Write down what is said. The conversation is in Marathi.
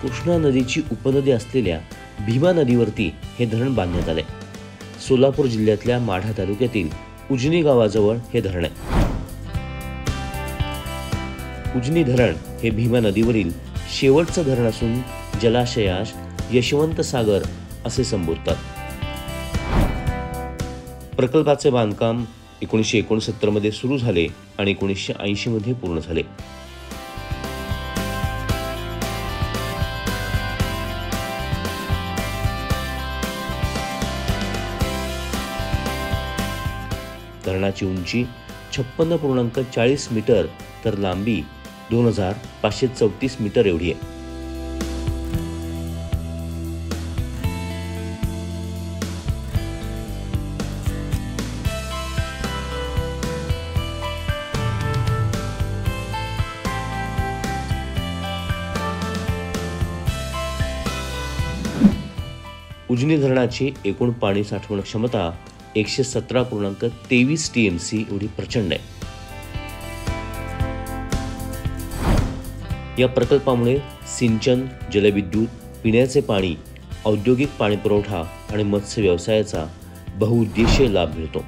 कृष्णा नदीची उपनदी असलेल्या भीमा नदीवरती हे धरण बांधण्यात आले। सोलापूर जिल्ह्यातल्या माढा तालुक्यातील उजनी गावाजवळ हे धरण आहे। उजनी धरण हे भीमा नदीवरील शेवटचं धरण असून जलाशयास यशवंत सागर असे संबोधतात। प्रकल्पाचे बांधकाम 1969 मध्ये सुरू झाले आणि 1980 मध्ये पूर्ण झाले। धरणाची उंची 56.40 मीटर तर लांबी 2534 मीटर एवढी आहे। उजनी धरणाची एकूण पाणी साठवण क्षमता 117.23 TMC एवढी प्रचंड आहे। या प्रकल्पामुळे सिंचन, जलविद्युत, पिण्याचे पाणी, औद्योगिक पाणी पुरवठा आणि मत्स्य व्यवसायाचा बहुउद्देशीय लाभ मिळतो।